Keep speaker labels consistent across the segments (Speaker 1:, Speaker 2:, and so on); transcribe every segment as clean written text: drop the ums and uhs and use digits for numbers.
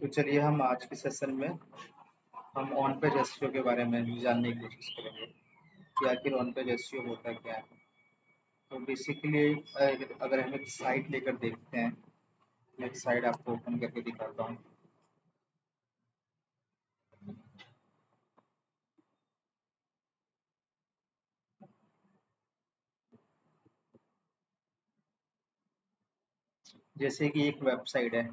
Speaker 1: तो चलिए हम आज के सेशन में हम ऑन पेज एसईओ के बारे में जानने की कोशिश करेंगे कि आखिर ऑन पेज एसईओ होता क्या है। तो बेसिकली अगर हम एक साइट लेकर देखते हैं, मैं एक साइट आपको ओपन करके दिखाता हूँ। जैसे कि एक वेबसाइट है,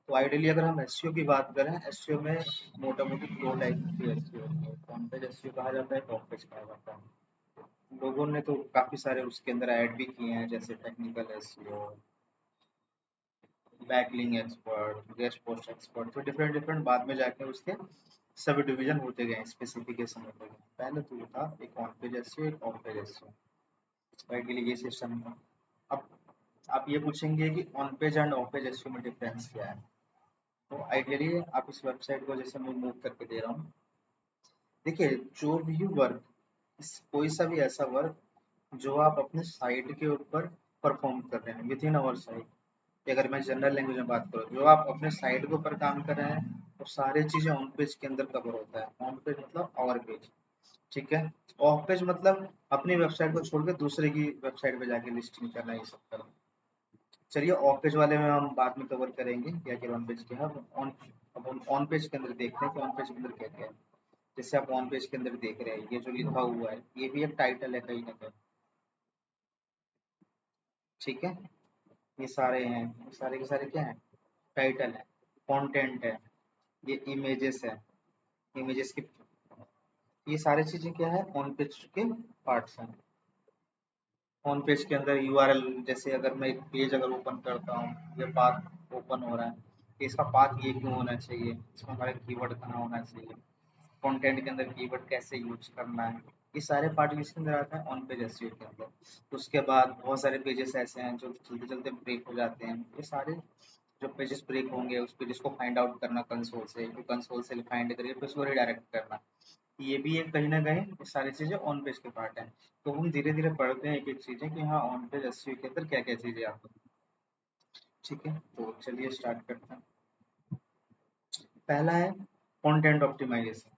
Speaker 1: तो आइडियली अगर हम एसईओ की बात करें, एसईओ में मोटा मोटी दो टाइप की एसईओ होती है। ऑन पेज एसईओ कहा जाता है, ऑफ पेज कहा जाता है। लोगों ने तो काफ़ी सारे उसके अंदर ऐड भी किए हैं, जैसे technical SEO, backlink expert, guest post expert. तो डिफरेंट डिफरेंट बाद में जाके उसके सब डिवीजन होते गए, स्पेसिफिकेशन होते गए। पहले तो ये था एक ऑन पेज एसईओ, एक ऑफ पेज एसईओ। राइट के लिए ये सिस्टम था। अब आप ये पूछेंगे कि on page end of page SEO में डिफरेंस क्या है। तो आइडियली आप इस वेबसाइट को जैसे मैं मूव करके दे रहा हूँ, देखिए जो भी वर्क, कोई सा भी ऐसा वर्क जो आप अपने साइट के ऊपर परफॉर्म कर रहे हैं विद इन आवर साइट। अगर मैं जनरल लैंग्वेज में बात करूँ, जो आप अपने साइट के ऊपर काम कर रहे हैं, वो सारी चीजें ऑन पेज के अंदर कवर होता है। ऑन पेज मतलब आवर पेज, ठीक है। ऑफ पेज मतलब अपनी वेबसाइट को छोड़ के दूसरे की वेबसाइट पे जाके लिस्टिंग करना, ये सब करना। चलिए ऑफ पेज वाले में हम बाद में कवर करेंगे क्या क्या ऑन पेज क्या है। अब हम ऑन पेज के अंदर देखते हैं कि ऑन पेज के अंदर क्या क्या है। जैसे आप ऑन पेज के अंदर देख रहे हैं, ये जो लिखा हुआ है ये भी एक टाइटल है कहीं ना कहीं, ठीक है। ये सारे हैं, ये सारे के सारे क्या है, टाइटल है, कंटेंट है, ये इमेजेस है, इमेजेस की, ये सारी चीजें क्या है, ऑन पेज के पार्ट्स हैं। ऑन पेज के अंदर यूआरएल, जैसे अगर मैं एक पेज अगर ओपन करता हूँ, ये पाथ ओपन हो रहा है, तो इसका पाथ ये क्यों होना चाहिए, इसमें हमारा कीवर्ड कहाँ होना चाहिए, कंटेंट के अंदर कीवर्ड कैसे यूज करना है, ये सारे पार्ट इसके अंदर आते हैं ऑन पेज एसईओ के अंदर। उसके बाद बहुत सारे पेजेस ऐसे हैं जो चलते चलते ब्रेक हो जाते हैं। ये सारे जो पेजेस ब्रेक होंगे, उस पेजेस को फाइंड आउट करना कंसोल से, फिर कंसोल से फाइंड करके फिर उसको रिडायरेक्ट करना, ये भी एक कहीं ना कहीं ये सारी चीजें ऑन पेज के पार्ट हैं। तो हम धीरे धीरे पढ़ते हैं एक एक चीजें कि हाँ ऑन पेज एसईओ के अंदर क्या क्या चीजें आती हैं। ठीक है, तो चलिए स्टार्ट करते हैं। पहला है कंटेंट ऑप्टिमाइजेशन।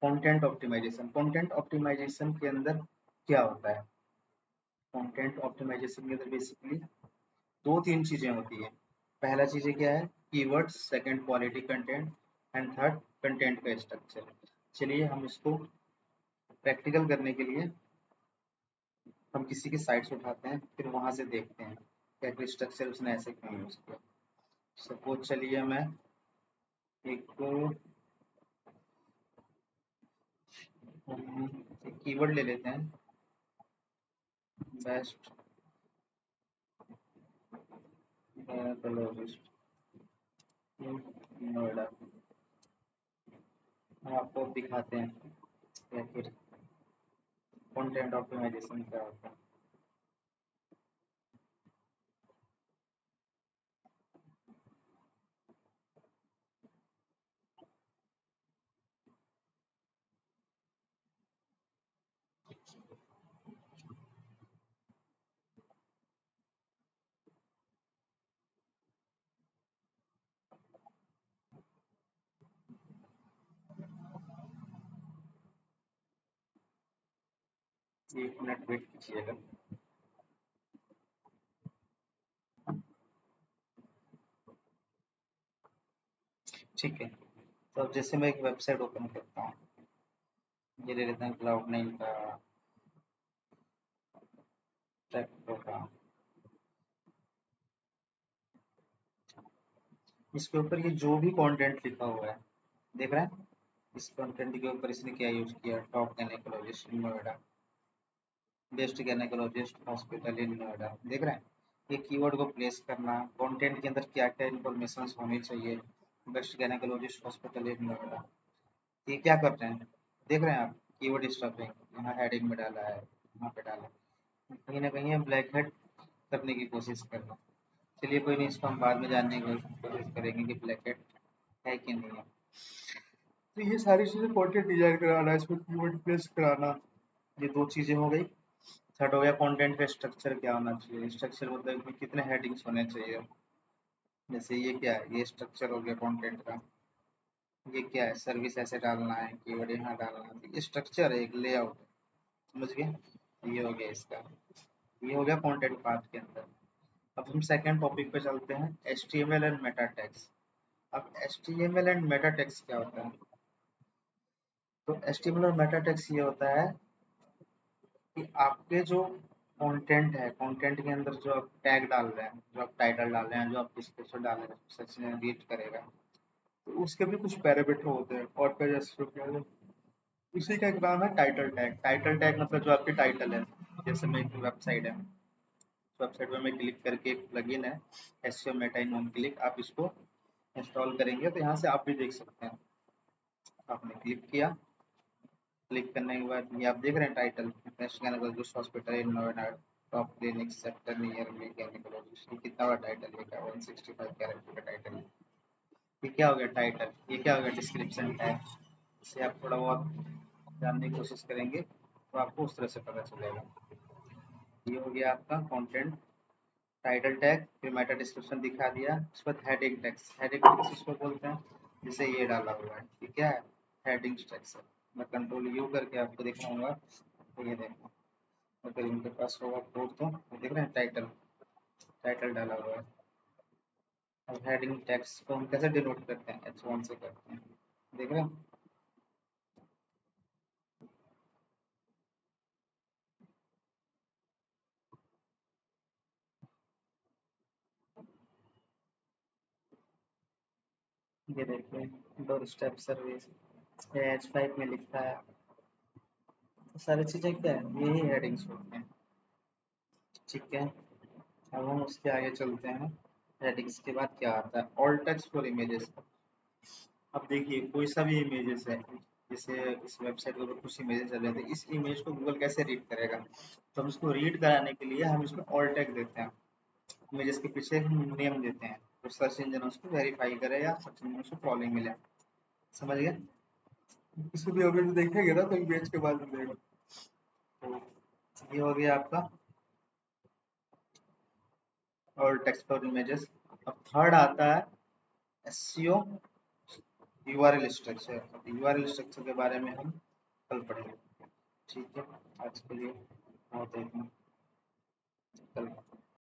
Speaker 1: कंटेंट ऑप्टिमाइजेशन के अंदर क्या होता है, कंटेंट ऑप्टिमाइजेशन के अंदर बेसिकली दो तीन चीजें होती है। पहला चीजें क्या है, keywords, second quality content, and third content का स्ट्रक्चर। चलिए हम इसको प्रैक्टिकल करने के लिए हम किसी की साइट्स उठाते हैं, फिर वहां से देखते हैं क्या क्या स्ट्रक्चर उसने ऐसे क्यों यूज किया। सपोज चलिए मैं एक एक कीवर्ड ले लेते हैं, बेस्ट पैथोलॉजिस्ट इन नोएडा। हम आपको दिखाते हैं या फिर कंटेंट ऑप्टिमाइजेशन क्या होता है। एक मिनट वेट कीजिएगा। ठीक है, तो अब जैसे मैं एक वेबसाइट ओपन करता हूँ, ये ले लेते हैं क्लाउड नाइन का, टेक्टो का। इसके ऊपर ये जो भी कंटेंट लिखा हुआ है, देख रहे हैं, इस कंटेंट के ऊपर इसने क्या यूज किया, top gynaecologist in Noida, best gynaecologist hospital in Noida. देख रहे हैं, ये कीवर्ड को प्लेस करना, कंटेंट के अंदर क्या क्या इन्फॉर्मेशन होनी चाहिए, best gynaecologist hospital in Noida. ये क्या कर रहे हैं, देख रहे हैं आप, कीवर्ड स्टफिंग यहाँ हेडिंग में डाला है, यहाँ पे डाला है, कहीं ना कहीं ब्लैक हेड करने की कोशिश कर रहे हैं। चलिए कोई नहीं, इसको हम बाद में जानने की कोशिश करेंगे कि ब्लैक हेड है कि नहीं है। तो ये सारी चीजें कंटेंट डिजाइन कराना, इसमें कीवर्ड प्लेस कराना, ये दो चीजें हो गई। थर्ड हो गया कंटेंट का स्ट्रक्चर क्या होना चाहिए। स्ट्रक्चर मतलब कि कितने हेडिंग्स होने चाहिए, जैसे ये क्या है, ये स्ट्रक्चर हो गया कंटेंट का। ये क्या है, सर्विस ऐसे डालना है, कीवर्ड यहाँ डालना है, तो ये स्ट्रक्चर है, एक लेआउट है। समझ गए, ये हो गया इसका, ये हो गया कंटेंट पार्ट के अंदर। अब हम सेकंड टॉपिक पे चलते हैं, HTML एंड मेटा टैग्स। अब HTML एंड मेटा टैग्स क्या होता है? तो HTML और मेटा टैग्स ये होता है कि आपके जो कंटेंट है, कंटेंट के अंदर जो आप टैग डाल रहे हैं, जो आप टाइटल डाल रहे हैं, जो आप डिस्क्रिप्शन डाल रहे हैं, सर्च में रीड करेगा, तो उसके भी कुछ पैरामीटर होते हैं और फिर उसी का एक नाम है टाइटल टैग। टाइटल टैग मतलब जो आपकी टाइटल है, जैसे मैं एक वेबसाइट है, वेबसाइट पे मैं क्लिक करके, एक प्लगइन है SEO Meta in one click, आप इसको इंस्टॉल करेंगे तो यहाँ से आप भी देख सकते हैं। आपने क्लिक किया, क्लिक करने के बाद ये आप देख रहे हैं title, next canvas hospital in Noida, top clinic sector near में गैनिकोलॉजिस्ट, ये कितना बड़ा टाइटल है, 165 कैरेक्टर का टाइटल है। ये क्या हो गया टाइटल, ये क्या हो गया डिस्क्रिप्शन टैग। इससे आप थोड़ा बहुत जानने की कोशिश करेंगे तो आपको उस तरह से पता चलेगा। ये हो गया आपका कंटेंट, टाइटल टैग, फिर मेटा डिस्क्रिप्शन दिखा दिया, उसके बाद हेडिंग टैग्स। हेडिंग टैग्स इसको बोलते हैं, जैसे ये डाला हुआ है, ये क्या है, हेडिंग टैग्स है। मैं कंट्रोल यू करके आपको दिखाऊंगा, तो ये देखो, अगर इनके पास होगा कोड तो देख रहे हैं टाइटल, टाइटल डाला हुआ है। अब हेडिंग टैग्स को हम कैसे डिनोट करते हैं, H1 से करते हैं, देख रहे हैं। ये देखिए डोर स्टेप सर्विस, H5 में लिखा है, तो सारी चीजें क्या है, यही हेडिंग्स होते हैं। ठीक है, अब हम उसके आगे चलते हैं। हेडिंग्स के बाद क्या आता है, ऑल टेक्स्ट फॉर इमेजेस। अब देखिए कोई सा भी इमेजेस है, जैसे इस वेबसाइट के ऊपर कुछ इमेजेस चल रहे थे, इस इमेज को गूगल कैसे रीड करेगा, तो हम इसको रीड कराने के लिए हम इसमें ऑल टैग देते हैं, इमेजेस के पीछे हम नेम देते हैं, तो सर्च इंजन उसको वेरीफाई करे या सर्च इंजन उसको क्रॉलिंग मिले। समझ गए, किसी भी इमेज देखेंगे ना तो इमेज के बाद मिलेगा। तो ये हो गया आपका ऑल टेक्स्ट फॉर इमेजेस। अब थर्ड आता है SEO URL structure. URL structure के बारे में हम कल पढ़ेंगे। ठीक है, आज के लिए बहुत है, कल